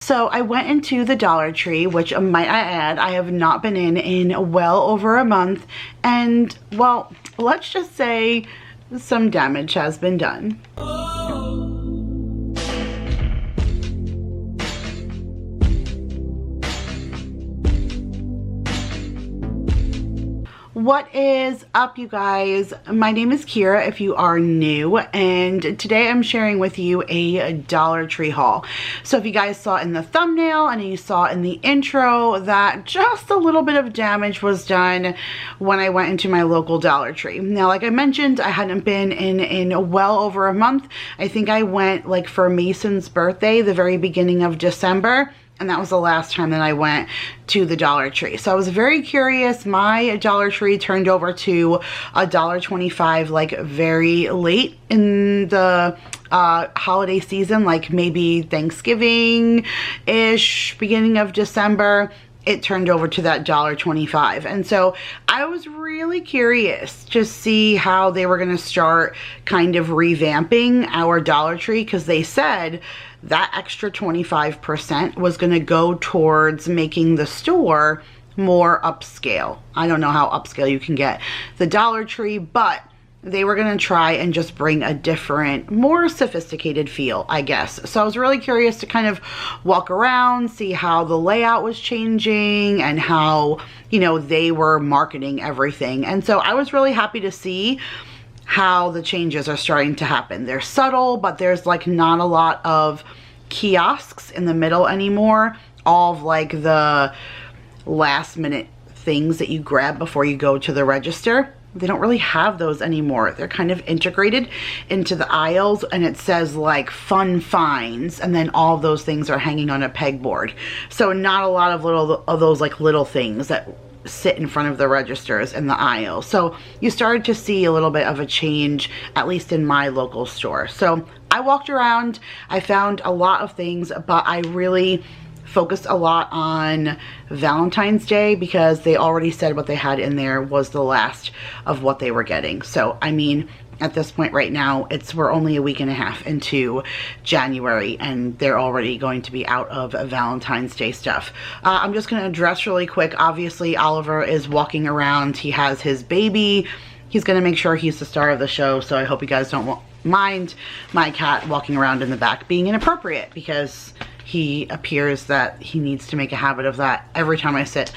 So I went into the Dollar Tree, which might I add, I have not been in well over a month. And well, let's just say some damage has been done. What is up, you guys? My name is Kira if you are new, and today I'm sharing with you a Dollar Tree haul. So if you guys saw in the thumbnail and you saw in the intro that just a little bit of damage was done when I went into my local Dollar Tree. Now, like I mentioned, I hadn't been in well over a month. I think I went like for Mason's birthday, the very beginning of December. And that was the last time that I went to the Dollar Tree. So I was very curious. My Dollar Tree turned over to $1.25 like very late in the holiday season, like maybe Thanksgiving-ish, beginning of December. It turned over to that $1.25. And so I was really curious to see how they were going to start kind of revamping our Dollar Tree, because they said that extra 25% was going to go towards making the store more upscale. I don't know how upscale you can get the Dollar Tree, but they were going to try and just bring a different, more sophisticated feel, I guess. So I was really curious to kind of walk around, see how the layout was changing and how, you know, they were marketing everything. And so I was really happy to see how the changes are starting to happen. They're subtle, but there's like not a lot of kiosks in the middle anymore. All of like the last minute things that you grab before you go to the register. They don't really have those anymore. They're kind of integrated into the aisles, and it says like fun finds, and then all of those things are hanging on a pegboard. So not a lot of those like little things that sit in front of the registers in the aisle. So you started to see a little bit of a change, at least in my local store. So I walked around, I found a lot of things, but I really focused a lot on Valentine's Day because they already said what they had in there was the last of what they were getting. So I mean, at this point right now, we're only a week and a half into January, and they're already going to be out of Valentine's Day stuff. I'm just going to address really quick. Obviously, Oliver is walking around. He has his baby. He's going to make sure he's the star of the show, so I hope you guys don't mind my cat walking around in the back being inappropriate, because he appears that he needs to make a habit of that every time I sit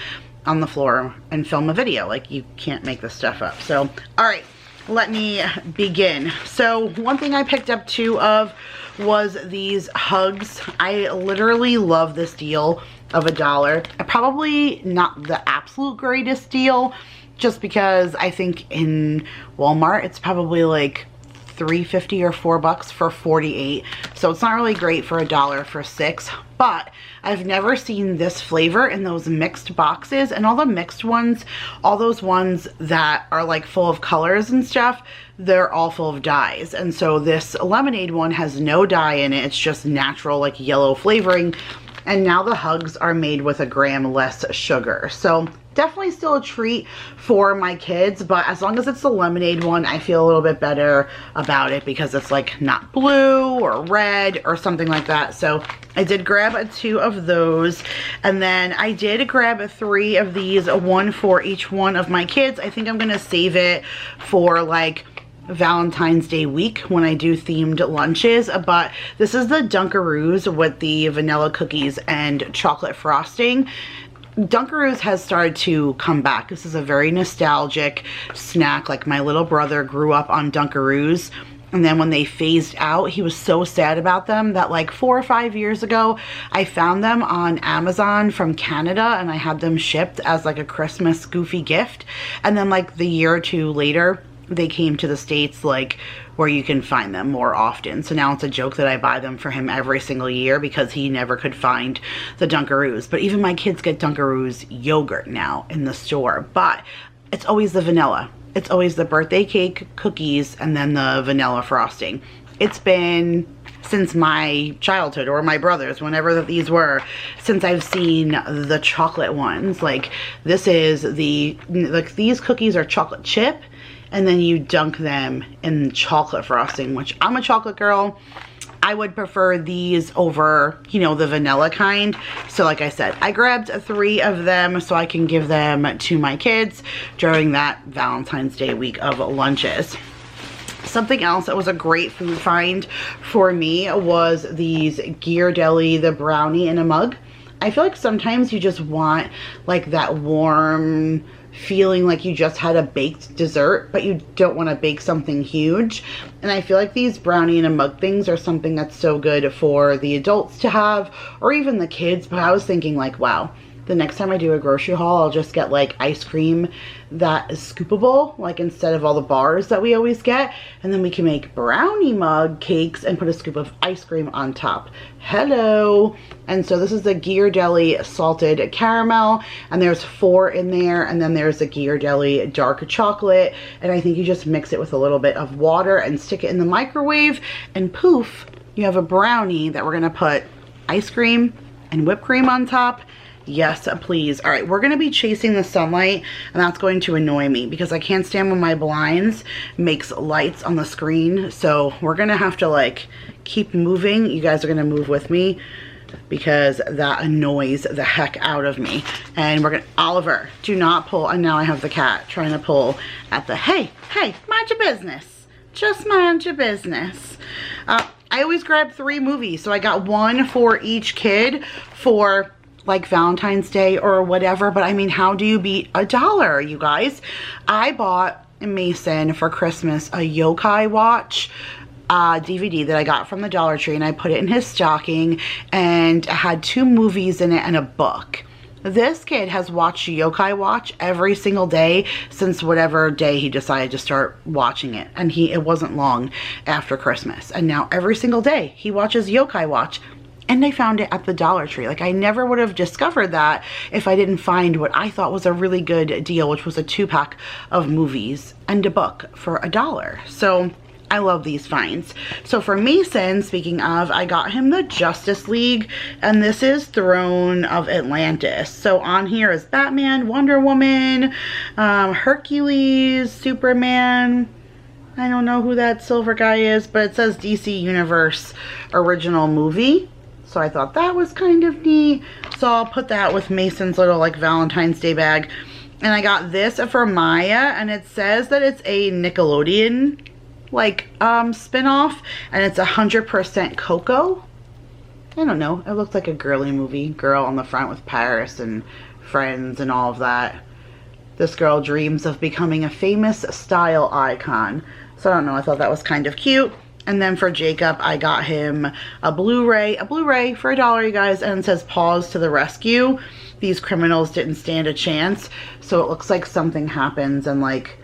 on the floor and film a video. Like, you can't make this stuff up. So, all right. Let me begin. So one thing I picked up two of was these hugs. I literally love this deal of $1. Probably not the absolute greatest deal, just because I think in Walmart it's probably like $3.50 or $4 for 48. So it's not really great for $1 for 6, but I've never seen this flavor in those mixed boxes, and all the mixed ones, all those ones that are like full of colors and stuff, they're all full of dyes. And so this lemonade one has no dye in it. It's just natural like yellow flavoring. And now the hugs are made with 1 gram less sugar. So definitely still a treat for my kids, but as long as it's the lemonade one, I feel a little bit better about it because it's like not blue or red or something like that. So I did grab 2 of those, and then I did grab 3 of these, 1 for each one of my kids. I think I'm gonna save it for like Valentine's Day week when I do themed lunches. But this is the Dunkaroos with the vanilla cookies and chocolate frosting. Dunkaroos has started to come back. This is a very nostalgic snack. Like, my little brother grew up on Dunkaroos, and then when they phased out, he was so sad about them that like 4 or 5 years ago, I found them on Amazon from Canada, and I had them shipped as like a Christmas goofy gift. And then like the year or 2 later, they came to the States, like where you can find them more often. So now it's a joke that I buy them for him every single year because he never could find the Dunkaroos. But even my kids get Dunkaroos yogurt now in the store, but it's always the vanilla. It's always the birthday cake, cookies, and then the vanilla frosting. It's been since my childhood, or my brother's, whenever these were, since I've seen the chocolate ones. Like, this is like, these cookies are chocolate chip, and then you dunk them in chocolate frosting, which I'm a chocolate girl. I would prefer these over, you know, the vanilla kind. So like I said, I grabbed 3 of them so I can give them to my kids during that Valentine's Day week of lunches. Something else that was a great food find for me was these Ghirardelli, the brownie in a mug. I feel like sometimes you just want like that warm feeling like you just had a baked dessert, but you don't want to bake something huge. And I feel like these brownie in a mug things are something that's so good for the adults to have, or even the kids. But I was thinking like, wow, the next time I do a grocery haul, I'll just get like ice cream that is scoopable, like instead of all the bars that we always get. And then we can make brownie mug cakes and put a scoop of ice cream on top. Hello. And so this is the Ghirardelli salted caramel, and there's 4 in there. And then there's the Ghirardelli dark chocolate. And I think you just mix it with a little bit of water and stick it in the microwave, and poof, you have a brownie that we're gonna put ice cream and whipped cream on top. Yes, please. All right, we're going to be chasing the sunlight, and that's going to annoy me because I can't stand when my blinds makes lights on the screen. So we're going to have to like keep moving. You guys are going to move with me because that annoys the heck out of me. And we're going to, Oliver, do not pull. And now I have the cat trying to pull at the, hey, mind your business. Just mind your business. I always grab 3 movies. So I got 1 for each kid for like Valentine's Day or whatever. But I mean, how do you beat $1, you guys? I bought Mason for Christmas a Yokai Watch DVD that I got from the Dollar Tree, and I put it in his stocking, and it had 2 movies in it and a book. This kid has watched Yokai Watch every single day since whatever day he decided to start watching it. And it wasn't long after Christmas. And now every single day he watches Yokai Watch. And I found it at the Dollar Tree. Like, I never would have discovered that if I didn't find what I thought was a really good deal, which was a 2-pack of movies and a book for $1. So I love these finds. So for Mason, speaking of, I got him the Justice League, and this is Throne of Atlantis. So on here is Batman, Wonder Woman, Hercules, Superman. I don't know who that silver guy is, but it says DC Universe original movie. So I thought that was kind of neat. So I'll put that with Mason's little like Valentine's Day bag. And I got this for Maya, and it says that it's a Nickelodeon like spin-off, and it's 100% cocoa. I don't know, it looked like a girly movie. Girl on the front with Paris and friends and all of that. This girl dreams of becoming a famous style icon. So I don't know, I thought that was kind of cute. And then for Jacob, I got him a Blu-ray for $1, you guys, and it says Paws to the Rescue. These criminals didn't stand a chance. So it looks like something happens and like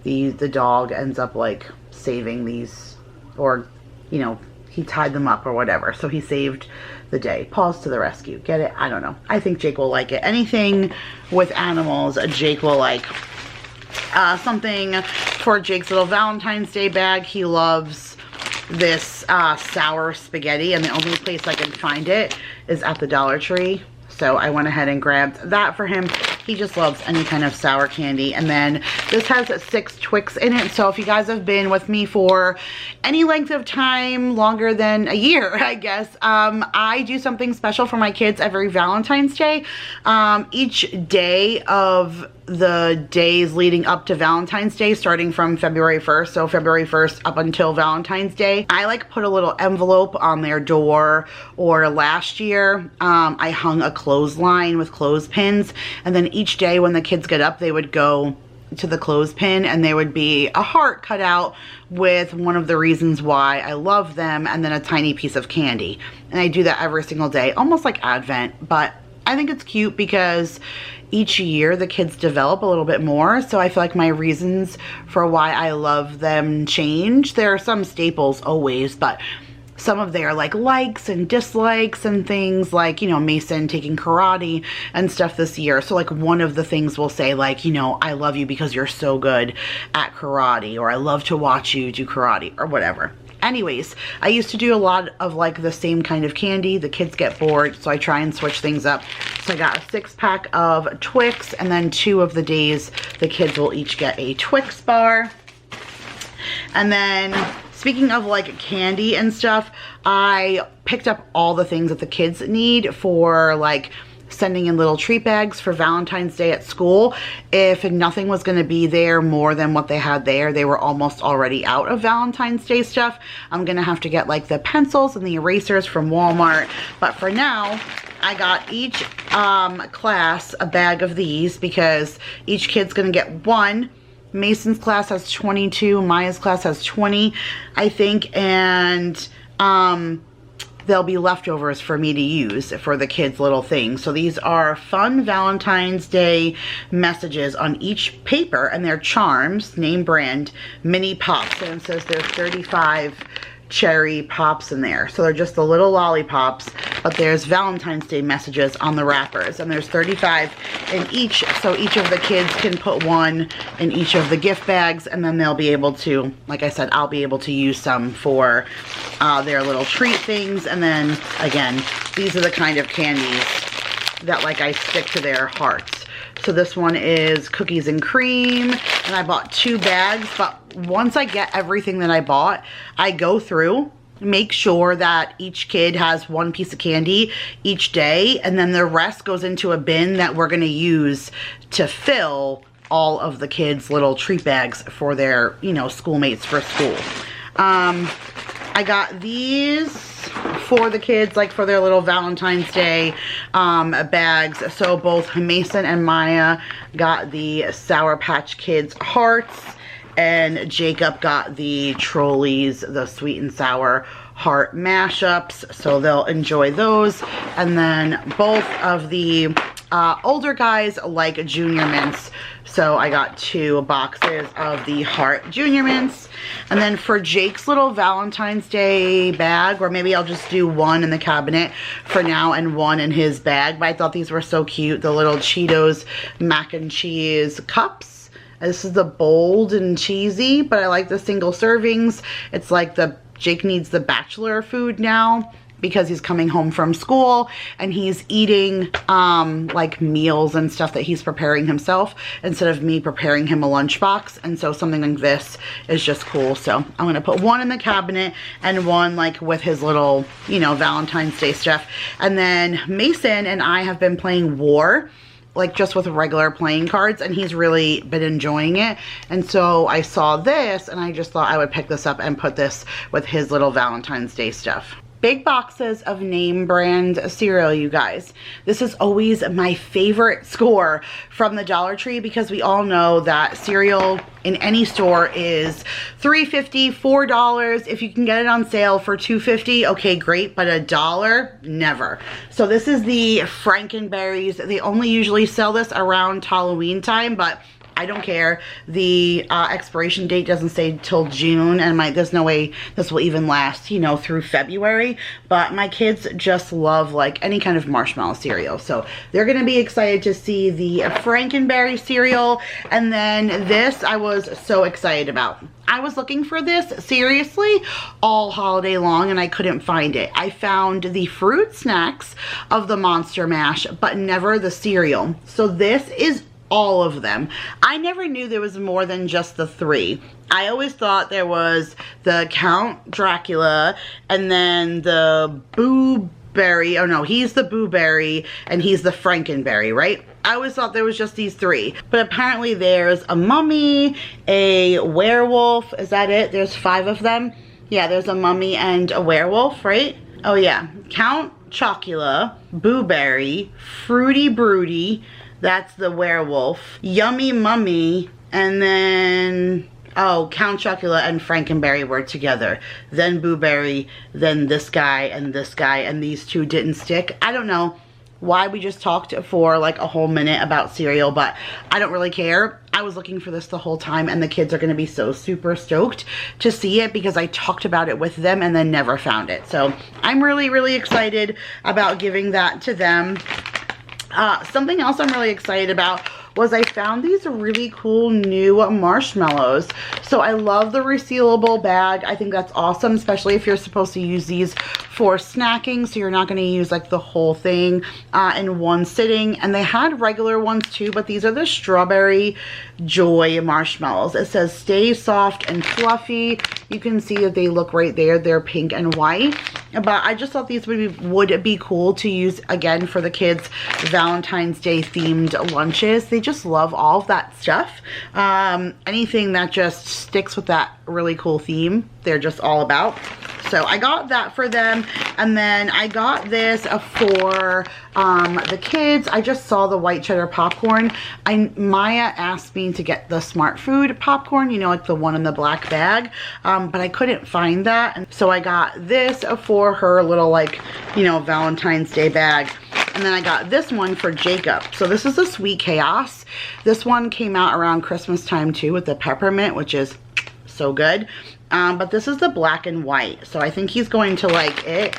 the dog ends up like saving these, or you know, he tied them up or whatever. So he saved the day. Paws to the Rescue. Get it? I don't know. I think Jake will like it. Anything with animals, Jake will like. Something for Jake's little Valentine's Day bag. He loves this sour spaghetti, and the only place I can find it is at the Dollar Tree. So I went ahead and grabbed that for him. He just loves any kind of sour candy. And then this has 6 Twix in it. So if you guys have been with me for any length of time, longer than a year, I guess, I do something special for my kids every Valentine's Day. Each day of the days leading up to Valentine's Day, starting from February 1st, so February 1st up until Valentine's Day, I like put a little envelope on their door. Or last year, I hung a clothesline with clothespins, and then each day when the kids get up, they would go to the clothespin and there would be a heart cut out with one of the reasons why I love them, and then a tiny piece of candy. And I do that every single day, almost like Advent, but I think it's cute because each year the kids develop a little bit more. So I feel like my reasons for why I love them change. There are some staples always, but some of their like likes and dislikes and things, like, you know, Mason taking karate and stuff this year. So like one of the things will say like, you know, I love you because you're so good at karate, or I love to watch you do karate, or whatever. Anyways, I used to do a lot of like the same kind of candy. The kids get bored, so I try and switch things up. So I got a 6-pack of Twix, and then 2 of the days the kids will each get a Twix bar. And then speaking of like candy and stuff, I picked up all the things that the kids need for like sending in little treat bags for Valentine's Day at school. If nothing was going to be there more than what they had there, they were almost already out of Valentine's Day stuff. I'm going to have to get like the pencils and the erasers from Walmart. But for now, I got each class a bag of these because each kid's going to get one. Mason's class has 22, Maya's class has 20, I think, and there'll be leftovers for me to use for the kids' little things. So these are fun Valentine's Day messages on each paper, and they're charms, name brand, mini pops. And it says there's 35 cherry pops in there. So they're just the little lollipops, but there's Valentine's Day messages on the wrappers, and there's 35 in each, so each of the kids can put one in each of the gift bags, and then they'll be able to, like I said, I'll be able to use some for their little treat things. And then again, these are the kind of candies that like I stick to their hearts. So this one is cookies and cream, and I bought 2 bags, but once I get everything that I bought, I go through, make sure that each kid has one piece of candy each day, and then the rest goes into a bin that we're gonna use to fill all of the kids' little treat bags for their, you know, schoolmates for school. I got these for the kids, like for their little Valentine's Day bags. So both Mason and Maya got the Sour Patch Kids hearts, and Jacob got the Trolleys, the sweet and sour heart mashups. So they'll enjoy those. And then both of the older guys like Junior Mints. So I got 2 boxes of the heart Junior Mints. And then for Jake's little Valentine's Day bag, or maybe I'll just do one in the cabinet for now and one in his bag. But I thought these were so cute. The little Cheetos mac and cheese cups. This is the bold and cheesy, but I like the single servings. It's like Jake needs the bachelor food now, because he's coming home from school and he's eating like meals and stuff that he's preparing himself instead of me preparing him a lunchbox. And so something like this is just cool. So I'm gonna put one in the cabinet and one like with his little, you know, Valentine's Day stuff. And then Mason and I have been playing War, like just with regular playing cards, and he's really been enjoying it. And so I saw this and I just thought I would pick this up and put this with his little Valentine's Day stuff. Big boxes of name brand cereal, you guys. This is always my favorite score from the Dollar Tree, because we all know that cereal in any store is $3.50, $4. If you can get it on sale for $2.50, okay, great, but $1, never. So this is the Franken Berries. They only usually sell this around Halloween time, but I don't care. The expiration date doesn't say till June, and there's no way this will even last, you know, through February. But my kids just love like any kind of marshmallow cereal, so they're gonna be excited to see the Franken Berry cereal. And then this I was so excited about. I was looking for this seriously all holiday long and I couldn't find it. I found the fruit snacks of the Monster Mash, but never the cereal. So this is all of them. I never knew there was more than just the 3. I always thought there was the Count Dracula and then the Boo Berry. Oh no, he's the Boo Berry and he's the Frankenberry, right? I always thought there was just these 3, but apparently there's a mummy, a werewolf. Is that it? There's 5 of them. Yeah, there's a mummy and a werewolf, right? Oh yeah, Count Chocula, Boo Berry, Fruity Broody, that's the werewolf, Yummy Mummy, and then, oh, Count Chocula and Frankenberry were together. Then Boo Berry, then this guy, and these 2 didn't stick. I don't know why we just talked for like a whole minute about cereal, but I don't really care. I was looking for this the whole time, and the kids are gonna be so super stoked to see it because I talked about it with them and then never found it. So I'm really, really excited about giving that to them. Something else I'm really excited about was I found these really cool new marshmallows. So I love the resealable bag. I think that's awesome, especially if you're supposed to use these for snacking, so you're not going to use like the whole thing in one sitting. And they had regular ones too, but these are the strawberry Joy Marshmallows. It says stay soft and fluffy. You can see that they look right there. They're pink and white. But I just thought these would be cool to use again for the kids' Valentine's Day themed lunches. They just love all of that stuff. Anything that just sticks with that really cool theme, they're just all about. So I got that for them. And then I got this for the kids. I just saw the white cheddar popcorn. Maya asked me to get the Smart Food popcorn, you know, like the one in the black bag. But I couldn't find that. And so I got this for her little, like, you know, Valentine's Day bag. And then I got this one for Jacob. So this is the Sweet Chaos. This one came out around Christmas time too with the peppermint, which is so good. But this is the black and white. So I think he's going to like it.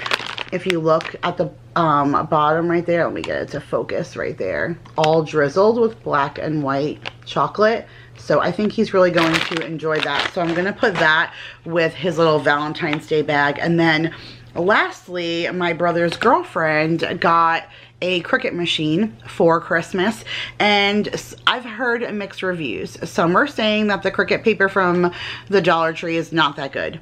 If you look at the bottom right there, let me get it to focus right there. All drizzled with black and white chocolate. So I think he's really going to enjoy that. So I'm going to put that with his little Valentine's Day bag. And then lastly, my brother's girlfriend got a Cricut machine for Christmas, and I've heard mixed reviews. Some are saying that the Cricut paper from the Dollar Tree is not that good.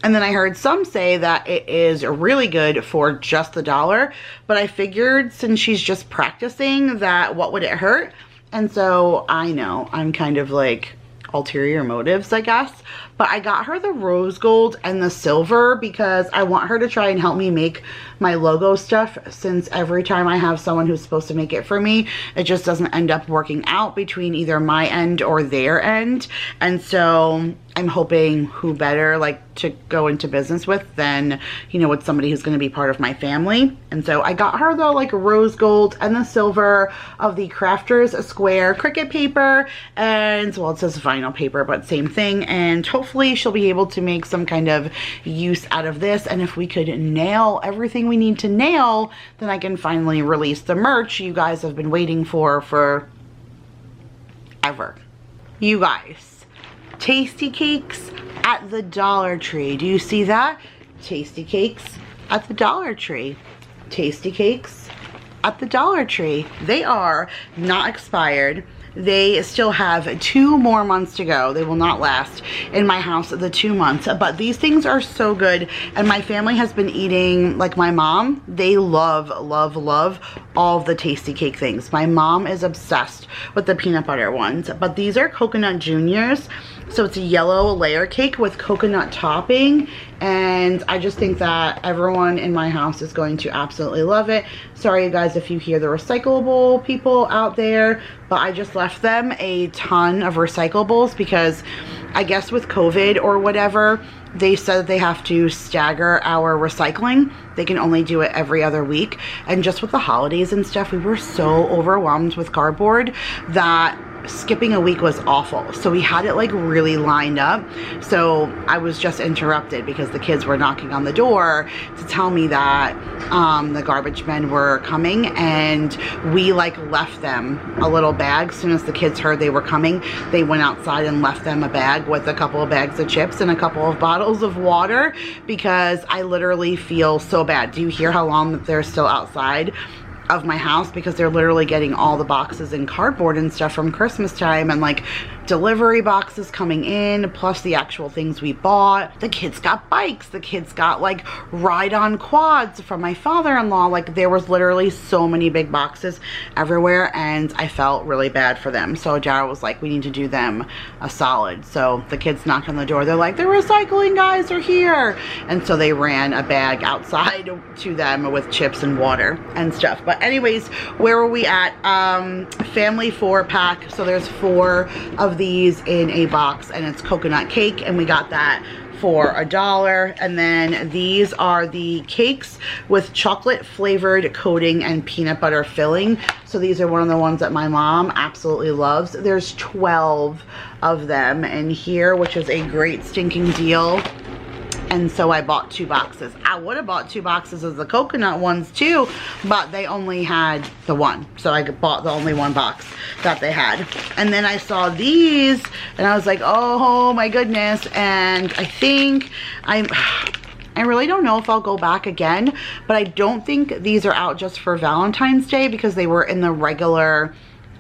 And then I heard some say that it is really good for just the $1. But I figured since she's just practicing that what would it hurt? And so I know I'm kind of like ulterior motives, I guess. But I got her the rose gold and the silver because I want her to try and help me make my logo stuff, since every time I have someone who's supposed to make it for me, it just doesn't end up working out between either my end or their end. And so I'm hoping who better like to go into business with than, you know, with somebody who's going to be part of my family. And so I got her the like rose gold and the silver of the Crafters Square Cricut paper, and well, it says vinyl paper, but same thing. And hopefully she'll be able to make some kind of use out of this. And if we could nail everything we need to nail, then I can finally release the merch you guys have been waiting for ever. You guys, Tasty Cakes at the Dollar Tree. Do you see that? Tasty Cakes at the Dollar Tree. Tasty Cakes at the Dollar Tree. They are not expired. They still have 2 more months to go. They will not last in my house the 2 months. But these things are so good. And my family has been eating, like my mom, they love, love, love all of the Tasty Cake things. My mom is obsessed with the peanut butter ones. But these are Coconut Juniors. So it's a yellow layer cake with coconut topping. And I just think that everyone in my house is going to absolutely love it. Sorry, you guys, if you hear the recyclable people out there, but I just left them a ton of recyclables because I guess with COVID or whatever, they said that they have to stagger our recycling. They can only do it every other week. And just with the holidays and stuff, we were so overwhelmed with cardboard that skipping a week was awful. So we had it like really lined up. So I was just interrupted because the kids were knocking on the door to tell me that the garbage men were coming, and we like left them a little bag. As soon as the kids heard they were coming, they went outside and left them a bag with a couple of bags of chips and a couple of bottles of water, because I literally feel so bad. Do you hear how long they're still outside of my house? Because they're literally getting all the boxes and cardboard and stuff from Christmas time, and like delivery boxes coming in, plus the actual things we bought. The kids got bikes, the kids got like ride-on quads from my father-in-law. Like there was literally so many big boxes everywhere, and I felt really bad for them. So Dara was like, we need to do them a solid. So the kids knocked on the door, they're like, the recycling guys are here, and so they ran a bag outside to them with chips and water and stuff. But anyways, where were we at? Family 4-pack. So there's 4 of these in a box, and it's coconut cake, and we got that for $1. And then these are the cakes with chocolate flavored coating and peanut butter filling. So these are one of the ones that my mom absolutely loves. There's 12 of them in here, which is a great stinking deal. And so I bought 2 boxes. I would have bought 2 boxes of the coconut ones too, but they only had the one. So I bought the only 1 box that they had. And then I saw these and I was like, oh my goodness. And I think I really don't know if I'll go back again, but I don't think these are out just for Valentine's Day because they were in the regular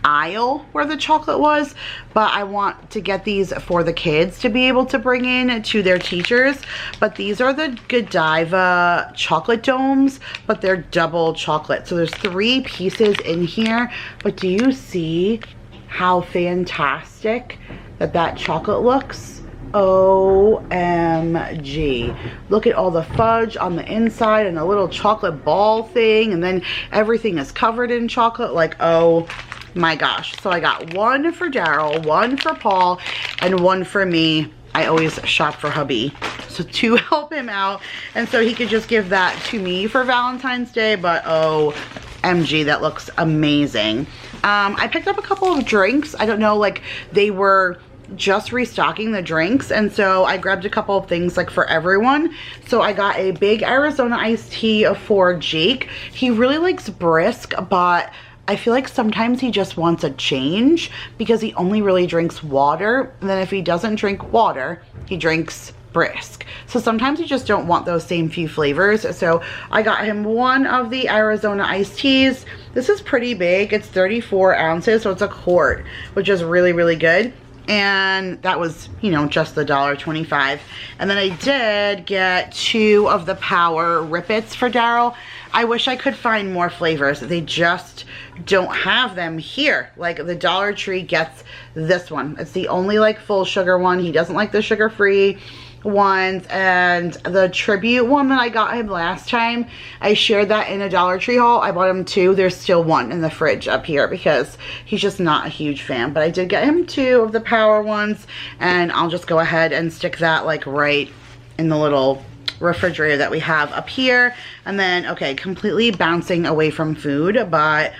aisle where the chocolate was, but I want to get these for the kids to be able to bring in to their teachers. But these are the Godiva chocolate domes, but they're double chocolate. So there's 3 pieces in here, but do you see how fantastic that chocolate looks? OMG. Look at all the fudge on the inside and a little chocolate ball thing, and then everything is covered in chocolate. Like, oh my gosh. So I got 1 for Daryl, 1 for Paul, and 1 for me. I always shop for hubby, so to help him out, and so he could just give that to me for Valentine's Day. But OMG, that looks amazing. I picked up a couple of drinks. I don't know, like they were just restocking the drinks, and so I grabbed a couple of things like for everyone. So I got a big Arizona iced tea for Jake. He really likes brisk, but I feel like sometimes he just wants a change because he only really drinks water, and then if he doesn't drink water, he drinks brisk. So sometimes you just don't want those same few flavors. So I got him 1 of the Arizona iced teas. This is pretty big. It's 34 ounces, so it's a quart, which is really, really good. And that was, you know, just the $1.25. And then I did get 2 of the Power Rippets for Daryl. I wish I could find more flavors. They just don't have them here. Like the Dollar Tree gets this one. It's the only like full sugar one. He doesn't like the sugar-free ones. And the tribute one that I got him last time, I shared that in a Dollar Tree haul. I bought him 2. There's still 1 in the fridge up here because he's just not a huge fan. But I did get him 2 of the Power ones, and I'll just go ahead and stick that like right in the little refrigerator that we have up here. And then, okay, completely bouncing away from food, but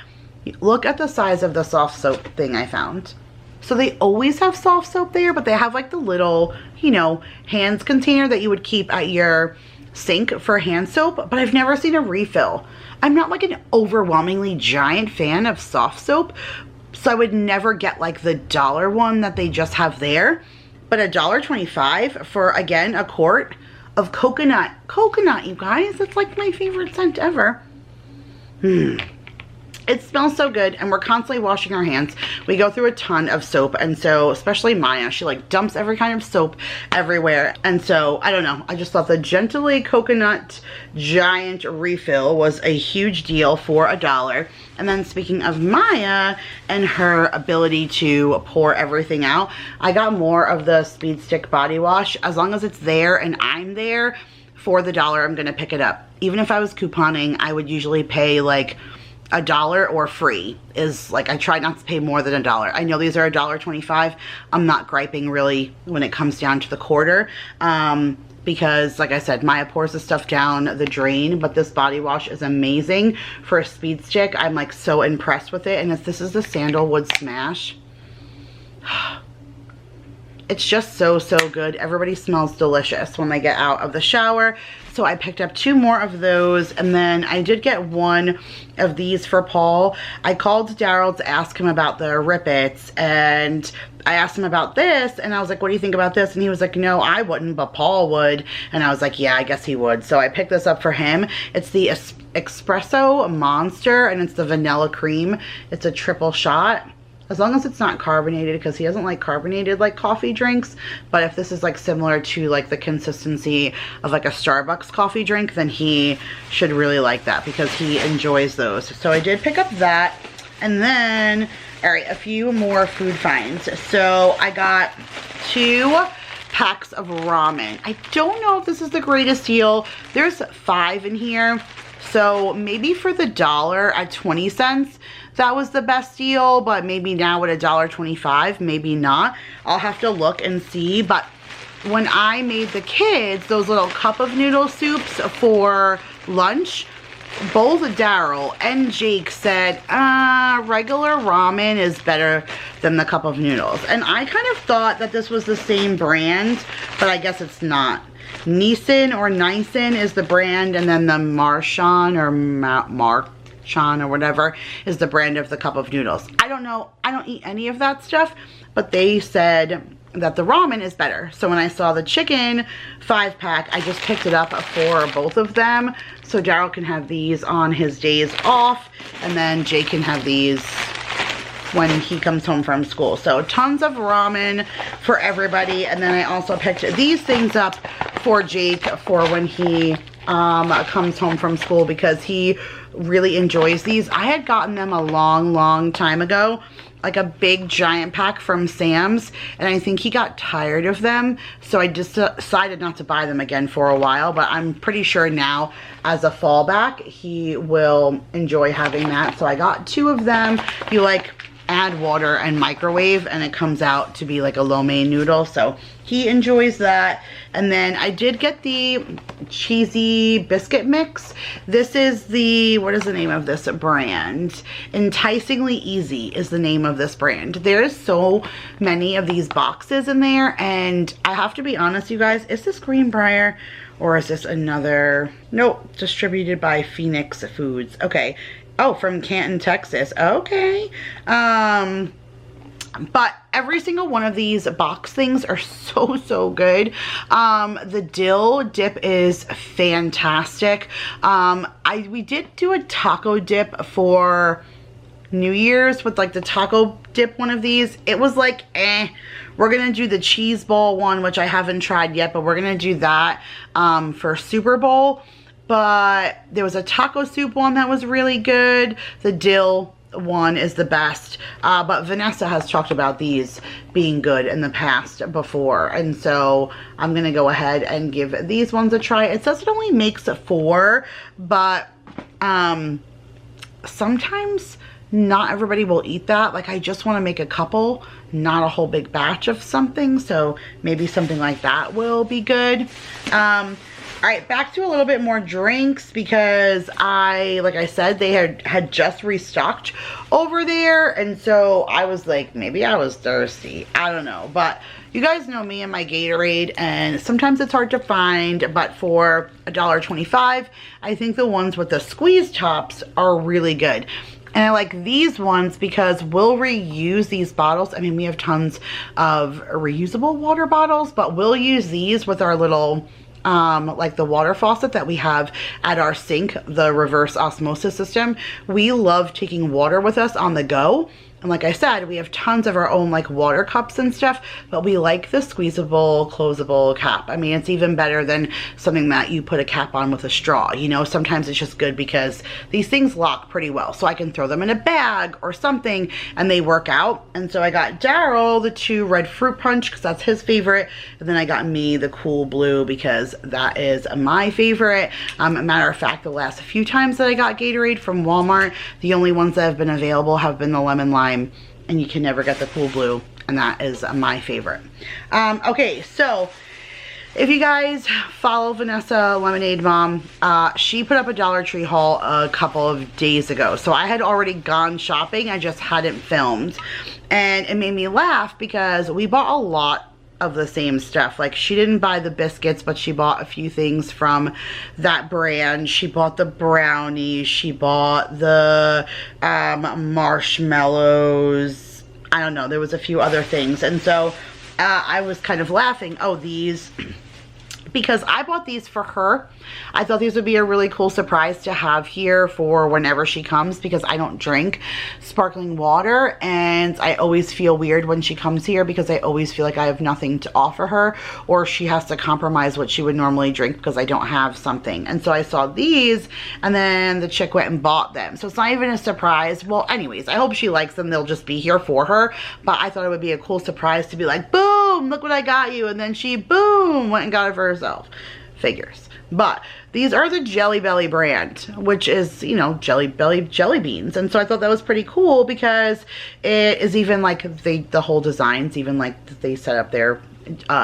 look at the size of the soft soap thing I found. So they always have soft soap there, but they have like the little, you know, hands container that you would keep at your sink for hand soap, but I've never seen a refill. I'm not like an overwhelmingly giant fan of soft soap, so I would never get like the dollar one that they just have there. But $1.25 for, again, a quart of coconut, you guys. It's like my favorite scent ever. It smells so good, and we're constantly washing our hands. We go through a ton of soap, and so especially Maya, she like dumps every kind of soap everywhere. And so I don't know, I just thought the Gently Coconut giant refill was a huge deal for $1. And then speaking of Maya and her ability to pour everything out, I got more of the Speed Stick body wash. As long as it's there and I'm there for the $1, I'm gonna pick it up. Even if I was couponing, I would usually pay like $1 or free. Is like, I try not to pay more than $1. I know these are $1.25. I'm not griping really when it comes down to the quarter, because like I said, Maya pours the stuff down the drain, but this body wash is amazing for a Speed Stick. I'm like so impressed with it. And this is the Sandalwood Smash. It's just so good. Everybody smells delicious when they get out of the shower. So I picked up 2 more of those, and then I did get 1 of these for Paul. I called Daryl to ask him about the Rippets, and I asked him about this, and I was like, what do you think about this? And he was like, no, I wouldn't, but Paul would. And I was like, yeah, I guess he would. So I picked this up for him. It's the Espresso Monster, and it's the vanilla cream. It's a triple shot. As long as it's not carbonated, because he doesn't like carbonated like coffee drinks. But if this is like similar to like the consistency of like a Starbucks coffee drink, then he should really like that because he enjoys those. So I did pick up that. And then, all right, a few more food finds. So I got 2 packs of ramen. I don't know if this is the greatest deal. There's 5 in here. So maybe for the $1 at 20 cents, that was the best deal, but maybe now at $1.25, maybe not. I'll have to look and see. But when I made the kids those little cup of noodle soups for lunch, both Daryl and Jake said, regular ramen is better than the cup of noodles. And I kind of thought that this was the same brand, but I guess it's not. Nissin or Nissin is the brand, and then the Marchon or Marchon or whatever is the brand of the cup of noodles. I don't know. I don't eat any of that stuff, but they said that the ramen is better. So when I saw the chicken 5-pack, I just picked it up for both of them. So Daryl can have these on his days off, and then Jake can have these when he comes home from school. So tons of ramen for everybody. And then I also picked these things up for Jake for when he comes home from school, because he really enjoys these. I had gotten them a long time ago, like a big giant pack from Sam's, and I think he got tired of them, so I just decided not to buy them again for a while. But I'm pretty sure now, as a fallback, he will enjoy having that. So I got 2 of them. You like add water and microwave, and it comes out to be like a lo mein noodle, so he enjoys that. And then I did get the cheesy biscuit mix. This is the, what is the name of this brand? Enticingly Easy is the name of this brand. There's so many of these boxes in there, and I have to be honest, you guys, is this Greenbrier or is this another? Nope, distributed by Phoenix Foods. Okay. Oh, from Canton, Texas. Okay. But every single one of these box things are so good. The dill dip is fantastic. We did do a taco dip for New Year's with like the taco dip one of these. It was like, eh. We're gonna do the cheese ball one, which I haven't tried yet, but we're gonna do that for Super Bowl. But there was a taco soup one that was really good. The dill one is the best. But Vanessa has talked about these being good in the past before. And so I'm going to go ahead and give these ones a try. It says it only makes 4, but sometimes not everybody will eat that. Like, I just want to make a couple, not a whole big batch of something. So maybe something like that will be good. All right, back to a little bit more drinks, because like I said, they had just restocked over there, and so I was like, maybe I was thirsty. I don't know, but you guys know me and my Gatorade, and sometimes it's hard to find, but for $1.25, I think the ones with the squeeze tops are really good. And I like these ones because we'll reuse these bottles. I mean, we have tons of reusable water bottles, but we'll use these with our little like the water faucet that we have at our sink, the reverse osmosis system. We love taking water with us on the go. And like I said, we have tons of our own like water cups and stuff, but we like the squeezable, closable cap. I mean, it's even better than something that you put a cap on with a straw. You know, sometimes it's just good because these things lock pretty well. So I can throw them in a bag or something and they work out. And so I got Daryl the 2 red fruit punch because that's his favorite. And then I got me the cool blue because that is my favorite. A matter of fact, the last few times that I got Gatorade from Walmart, the only ones that have been available have been the lemon lime, and you can never get the cool blue, and that is my favorite. Okay, so if you guys follow Vanessa Lemonade Mom, she put up a Dollar Tree haul a couple of days ago. So I had already gone shopping, I just hadn't filmed, and it made me laugh because we bought a lot of the same stuff. Like, she didn't buy the biscuits, but she bought a few things from that brand. She bought the brownies, she bought the marshmallows. I don't know, there was a few other things. And so I was kind of laughing, oh, these, because I bought these for her. I thought these would be a really cool surprise to have here for whenever she comes, because I don't drink sparkling water, and I always feel weird when she comes here because I always feel like I have nothing to offer her, or she has to compromise what she would normally drink because I don't have something. And so I saw these, and then the chick went and bought them. So it's not even a surprise. Well, anyways, I hope she likes them. They'll just be here for her, but I thought it would be a cool surprise to be like, boom, look what I got you, and then she, boom, went and got it for herself. Figures. But these are the Jelly Belly brand, which is, you know, Jelly Belly jelly beans. And so I thought that was pretty cool because it is even like the whole design's even like they set up their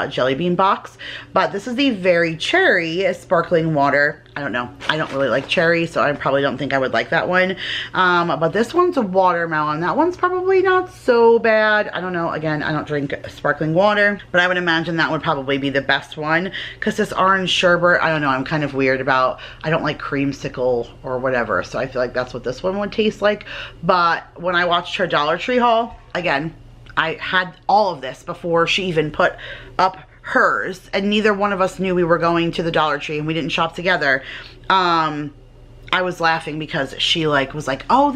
jelly bean box. But this is the Very Cherry sparkling water. I don't know, I don't really like cherry, so I probably don't think I would like that one. But this one's a watermelon. That one's probably not so bad. I don't know, again, I don't drink sparkling water, but I would imagine that would probably be the best one, because this orange sherbet, I don't know, I'm kind of weird about, I don't like creamsicle or whatever, so I feel like that's what this one would taste like. But when I watched her Dollar Tree haul, again, I had all of this before she even put up hers, and neither one of us knew we were going to the Dollar Tree, and we didn't shop together. I was laughing because she like was like, oh,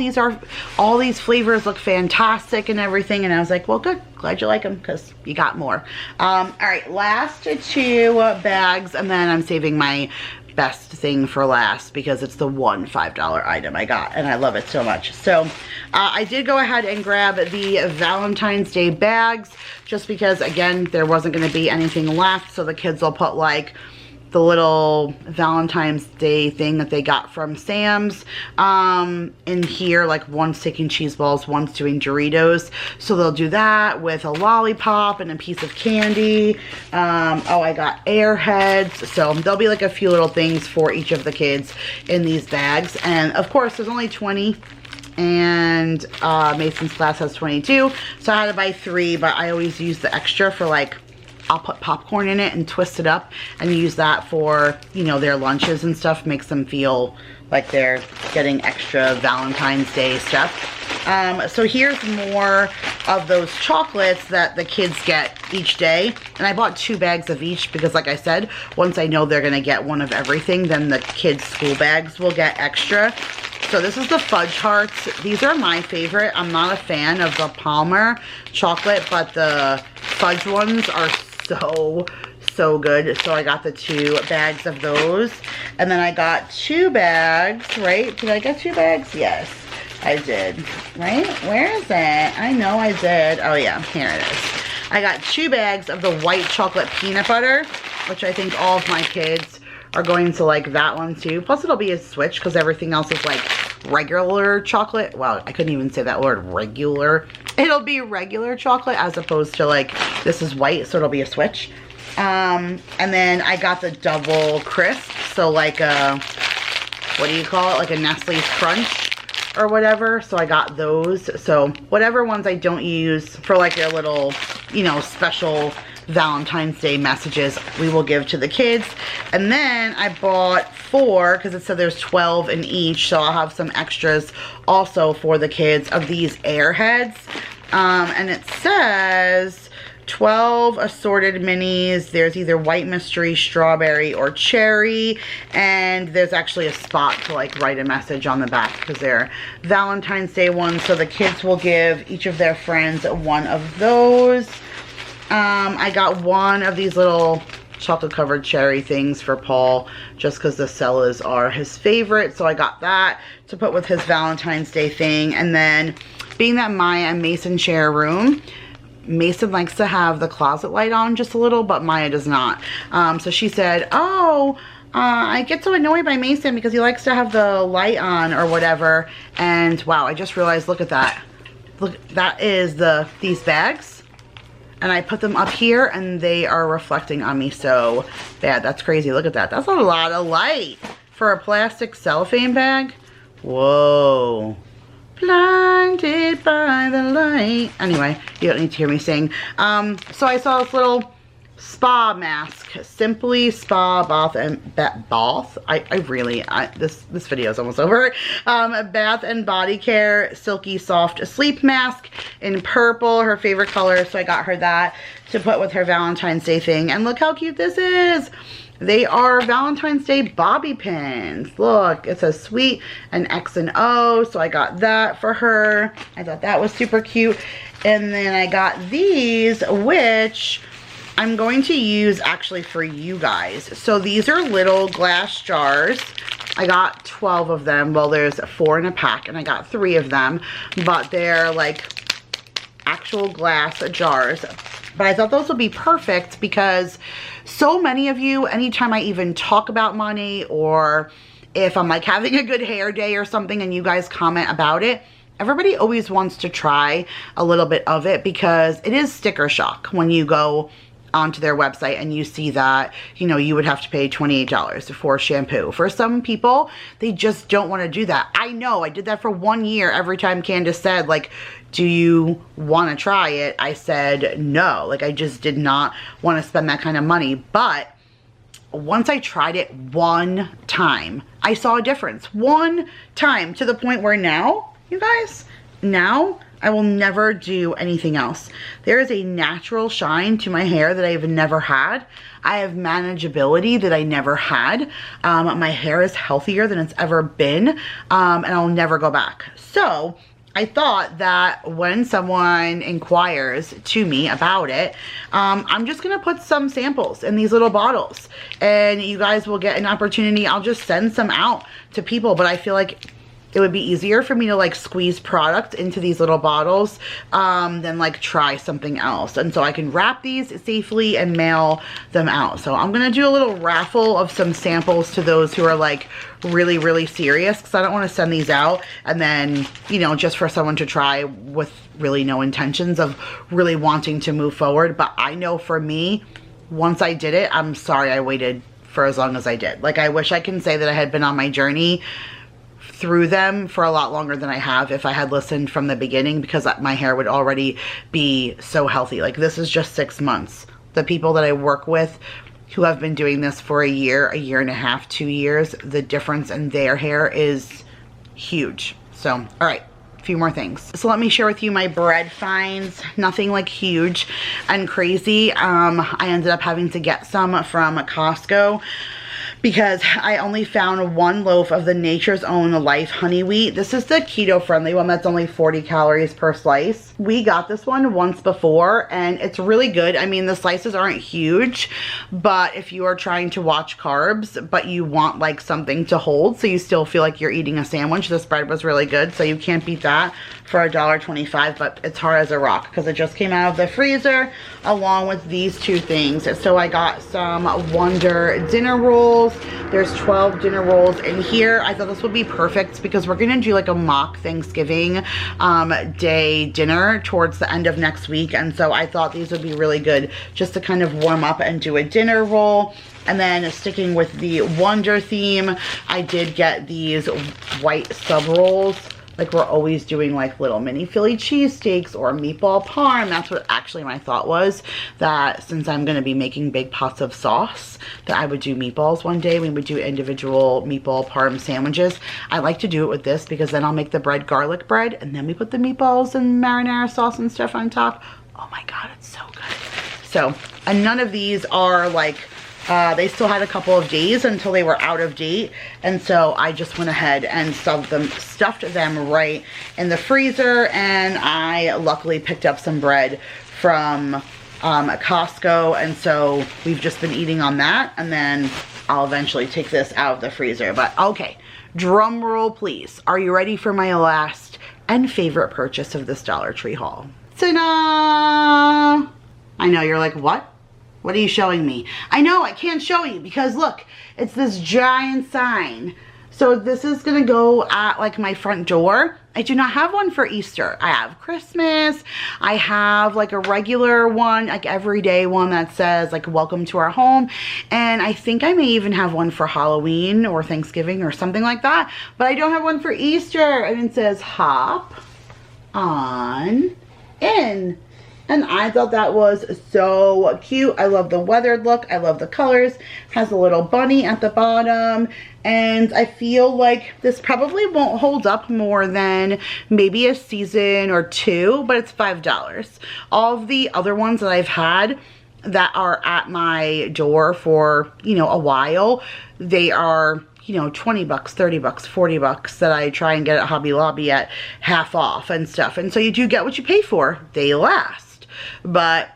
all these flavors look fantastic and everything, and I was like, well, good, glad you like them because you got more. All right, last 2 bags, and then I'm saving my best thing for last because it's the one $5 item I got and I love it so much. So I did go ahead and grab the Valentine's Day bags just because, again, there wasn't going to be anything left, so the kids will put like the little Valentine's Day thing that they got from Sam's in here, like one's taking cheese balls, one's doing Doritos, so they'll do that with a lollipop and a piece of candy. Oh, I got Airheads, so there'll be like a few little things for each of the kids in these bags. And of course there's only 20 and Mason's class has 22, so I had to buy 3, but I always use the extra for like, I'll put popcorn in it and twist it up and use that for, you know, their lunches and stuff. Makes them feel like they're getting extra Valentine's Day stuff. So here's more of those chocolates that the kids get each day. And I bought 2 bags of each because, like I said, once I know they're going to get one of everything, then the kids' school bags will get extra. So this is the Fudge Hearts. These are my favorite. I'm not a fan of the chocolate, but the fudge ones are so good. So I got the 2 bags of those, and then I got 2 bags, right? Did I get 2 bags? Yes, I did. Right? Where is it? I know I did. Oh yeah, here it is. I got 2 bags of the white chocolate peanut butter, which I think all of my kids are going to like that one too. Plus it'll be a switch because everything else is like regular chocolate. Wow, I couldn't even say that word, regular. It'll be regular chocolate as opposed to like, this is white, so it'll be a switch. And then I got the double crisp, so like a, what do you call it? Like a Nestle's Crunch or whatever. So I got those. So whatever ones I don't use for like a little, you know, special Valentine's Day messages, we will give to the kids. And then I bought 4 because it said there's 12 in each, so I'll have some extras also for the kids of these Airheads. And it says 12 assorted minis. There's either white mystery, strawberry, or cherry, and there's actually a spot to like write a message on the back because they're Valentine's Day ones, so the kids will give each of their friends one of those. I got 1 of these little chocolate covered cherry things for Paul just because the Cellas are his favorite, so I got that to put with his Valentine's Day thing. And then being that Maya and Mason share a room, Mason likes to have the closet light on just a little, but Maya does not. So she said, oh, I get so annoyed by Mason because he likes to have the light on or whatever. And wow, I just realized, look at that. Look, that is these bags. And I put them up here and they are reflecting on me so bad. That's crazy. Look at that. That's a lot of light for a plastic cellophane bag. Whoa. Blinded by the light. Anyway, you don't need to hear me sing. So I saw this little spa mask. Simply Spa Bath and Bath. This video is almost over. Bath and Body Care Silky Soft Sleep Mask in purple, her favorite color. So I got her that to put with her Valentine's Day thing. And look how cute this is. They are Valentine's Day bobby pins. Look, it says sweet and X and O. So I got that for her. I thought that was super cute. And then I got these, which I'm going to use actually for you guys. So these are little glass jars. I got 12 of them. Well, there's 4 in a pack and I got 3 of them, but they're like actual glass jars. But I thought those would be perfect because so many of you, anytime I even talk about money, or if I'm like having a good hair day or something and you guys comment about it, everybody always wants to try a little bit of it because it is sticker shock when you go onto their website and you see that, you know, you would have to pay $28 for shampoo. For some people, they just don't want to do that. I know, I did that for 1 year. Every time Candace said, like, do you want to try it? I said no. Like, I just did not want to spend that kind of money. But once I tried it 1 time, I saw a difference. 1 time, to the point where now, you guys, now I will never do anything else. There is a natural shine to my hair that I've never had. I have manageability that I never had. My hair is healthier than it's ever been, and I'll never go back. So I thought that when someone inquires to me about it, I'm just gonna put some samples in these little bottles, and you guys will get an opportunity. I'll just send some out to people, but I feel like it would be easier for me to like squeeze product into these little bottles than like try something else. And so I can wrap these safely and mail them out. So I'm gonna do a little raffle of some samples to those who are like really, really serious, because I don't want to send these out and then, you know, just for someone to try with really no intentions of really wanting to move forward. But I know for me, once I did it, I'm sorry I waited for as long as I did. Like, I wish I can say that I had been on my journey through them for a lot longer than I have if I had listened from the beginning, because my hair would already be so healthy. Like, this is just 6 months. The people that I work with who have been doing this for a year and a half, 2 years, the difference in their hair is huge. So, all right, a few more things. So let me share with you my bread finds. Nothing like huge and crazy. I ended up having to get some from Costco because I only found one loaf of the Nature's Own Life honey wheat. This is the keto friendly one that's only 40 calories per slice. We got this one once before and it's really good. I mean, the slices aren't huge, but if you are trying to watch carbs, but you want like something to hold so you still feel like you're eating a sandwich, this bread was really good. So you can't beat that for $1.25, but it's hard as a rock because it just came out of the freezer along with these two things. So I got some Wonder dinner rolls. There's 12 dinner rolls in here. I thought this would be perfect because we're gonna do like a mock Thanksgiving day dinner towards the end of next week, and so I thought these would be really good just to kind of warm up and do a dinner roll. And then sticking with the Wonder theme, I did get these white sub rolls. Like, we're always doing like little mini Philly cheesesteaks or meatball parm. That's what actually my thought was, that since I'm going to be making big pots of sauce, that I would do meatballs one day. We would do individual meatball parm sandwiches. I like to do it with this because then I'll make the bread garlic bread and then we put the meatballs and marinara sauce and stuff on top. Oh my God, it's so good. So, and none of these are like, they still had a couple of days until they were out of date, and so I just went ahead and stuffed them right in the freezer. And I luckily picked up some bread from Costco, and so we've just been eating on that, and then I'll eventually take this out of the freezer. But okay, drum roll please. Are you ready for my last and favorite purchase of this Dollar Tree haul? Ta-da! I know you're like, what? What are you showing me? I know I can't show you because look, it's this giant sign. So this is gonna go at like my front door. I do not have one for Easter. I have Christmas. I have like a regular one, like everyday one that says like welcome to our home. And I think I may even have one for Halloween or Thanksgiving or something like that. But I don't have one for Easter. And it says hop on in. And I thought that was so cute. I love the weathered look. I love the colors. Has a little bunny at the bottom. And I feel like this probably won't hold up more than maybe a season or two, but it's $5. All of the other ones that I've had that are at my door for, you know, a while, they are, you know, 20 bucks, 30 bucks, 40 bucks that I try and get at Hobby Lobby at half off and stuff. And so you do get what you pay for. They last. But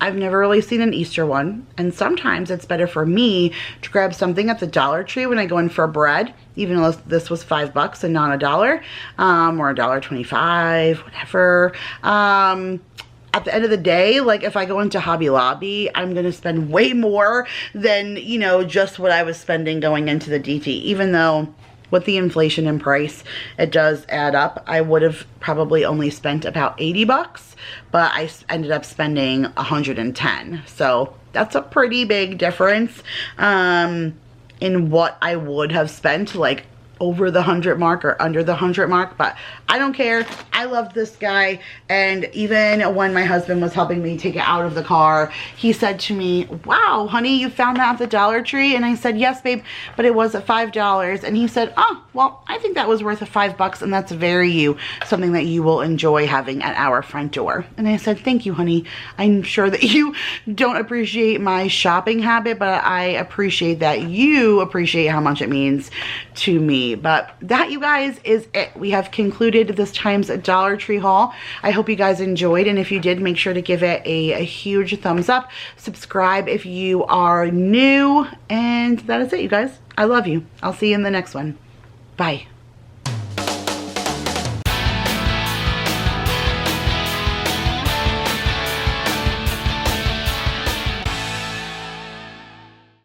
I've never really seen an Easter one, and sometimes it's better for me to grab something at the Dollar Tree when I go in for bread, even though this was $5 and not a dollar, or $1.25, whatever. At the end of the day, like if I go into Hobby Lobby, I'm gonna spend way more than, you know, just what I was spending going into the DT, even though with the inflation in price, it does add up. I would have probably only spent about 80 bucks, but I ended up spending 110. So that's a pretty big difference in what I would have spent, like over the 100 mark or under the 100 mark. But I don't care. I love this guy. And even when my husband was helping me take it out of the car, he said to me, wow, honey, you found that at the Dollar Tree? And I said, yes, babe, but it was at $5. And he said, oh, well, I think that was worth $5, and that's very you, something that you will enjoy having at our front door. And I said, thank you, honey. I'm sure that you don't appreciate my shopping habit, but I appreciate that you appreciate how much it means to me. But that, you guys, is it. We have concluded this time's Dollar Tree haul. I hope you guys enjoyed, and if you did, make sure to give it a huge thumbs up. Subscribe if you are new, and that is it, you guys. I love you. I'll see you in the next one. Bye.